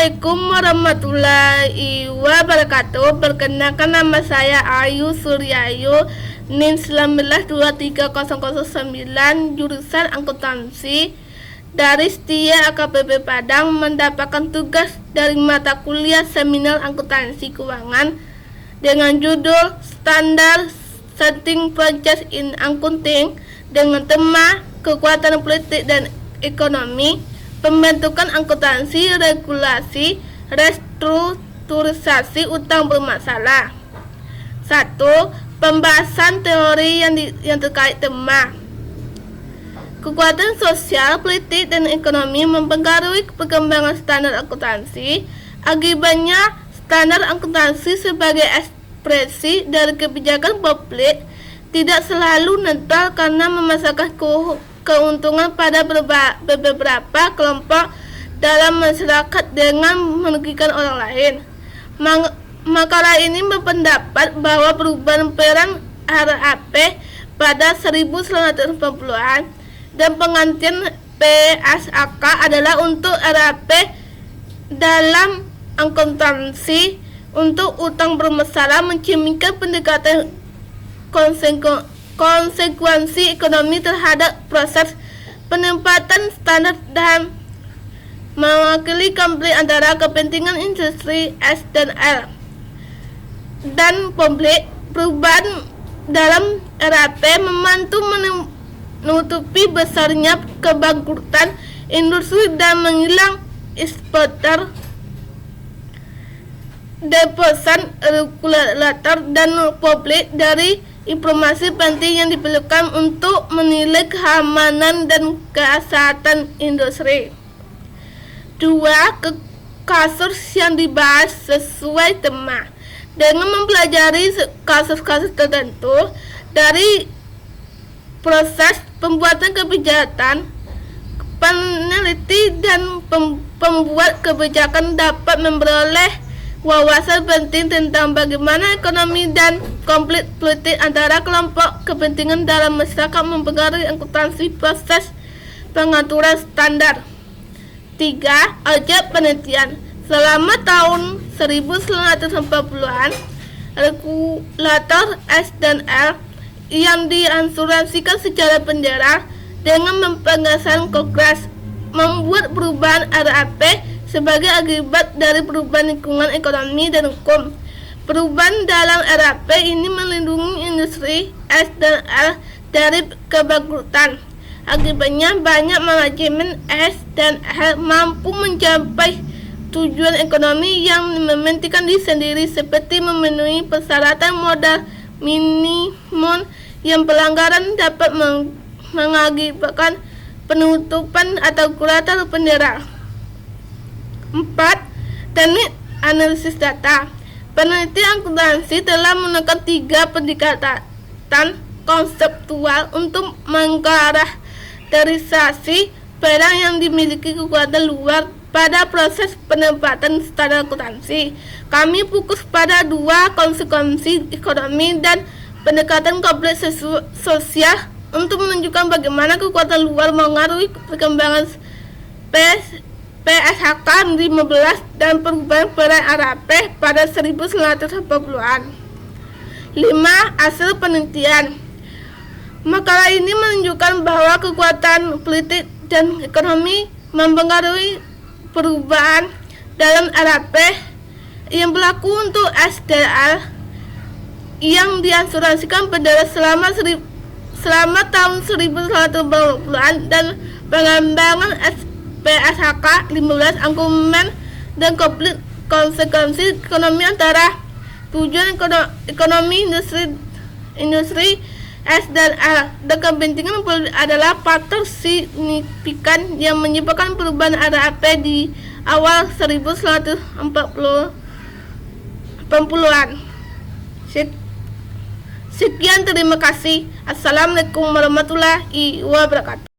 Assalamualaikum warahmatullahi wabarakatuh. Perkenalkan, nama saya Ayu Suryayu, NIM 1923009, jurusan akuntansi dari Setia AKBP Padang, mendapatkan tugas dari mata kuliah seminar akuntansi keuangan dengan judul Standard Setting Process in Accounting dengan tema kekuatan politik dan ekonomi, pembentukan akuntansi, regulasi, restrukturisasi utang bermasalah. 1. Pembahasan teori yang terkait tema. Kekuatan sosial, politik, dan ekonomi mempengaruhi perkembangan standar akuntansi. Akibatnya, standar akuntansi sebagai ekspresi dari kebijakan publik tidak selalu netral karena memasukkan keuntungan pada beberapa kelompok dalam masyarakat dengan merugikan orang lain. Makalah ini berpendapat bahwa perubahan peran RAP pada 1980-an dan penggantian PSAK adalah untuk RAP dalam akuntansi untuk utang bermasalah, mencerminkan pendekatan konsekuensi ekonomi terhadap proses penempatan standar dan mewakili konflik antara kepentingan industri S dan L dan publik. Perubahan dalam RAP membantu menutupi besarnya kebangkrutan industri dan menghilang eksporter, deposan regulator dan publik dari informasi penting yang diperlukan untuk menilai keamanan dan kesehatan industri. 2. Kasus yang dibahas sesuai tema. Dengan mempelajari kasus-kasus tertentu dari proses pembuatan kebijakan, peneliti dan pembuat kebijakan dapat memperoleh wawasan penting tentang bagaimana ekonomi dan konflik politik antara kelompok kepentingan dalam masyarakat mempengaruhi akuntansi proses pengaturan standar. 3. Objek penelitian. Selama tahun 1940-an, regulator S dan L yang diasuransikan secara penjara dengan mempengaruhi Kongres membuat perubahan RAP sebagai akibat dari perubahan lingkungan ekonomi dan hukum. Perubahan dalam RAP ini melindungi industri S dan L dari kebangkrutan. Akibatnya banyak manajemen S dan L mampu mencapai tujuan ekonomi yang mementingkan diri sendiri, seperti memenuhi persyaratan modal minimum yang pelanggaran dapat mengakibatkan penutupan atau kuratan penjara. 4. Teknik analisis data. Peneliti akuntansi telah menemukan 3 pendekatan konseptual untuk mengkarakterisasi peran yang dimiliki kekuatan luar pada proses penempatan standar akuntansi. Kami fokus pada 2 konsekuensi ekonomi dan pendekatan kompleks sosial untuk menunjukkan bagaimana kekuatan luar mengaruhi perkembangan PSAK 15 dan perubahan peran RAP pada 1980-an. 5. Hasil penelitian. Makalah ini menunjukkan bahwa kekuatan politik dan ekonomi mempengaruhi perubahan dalam RAP yang berlaku untuk SDL yang diasuransikan penjara selama tahun 1980-an dan pengembangan PSAK 15 argumen dan konflik konsekuensi ekonomi antara tujuan ekonomi industri S dan L dan kepentingan politik adalah faktor signifikan yang menyebabkan perubahan RAP di awal 1980-an. Sekian, terima kasih. Assalamualaikum warahmatullahi wabarakatuh.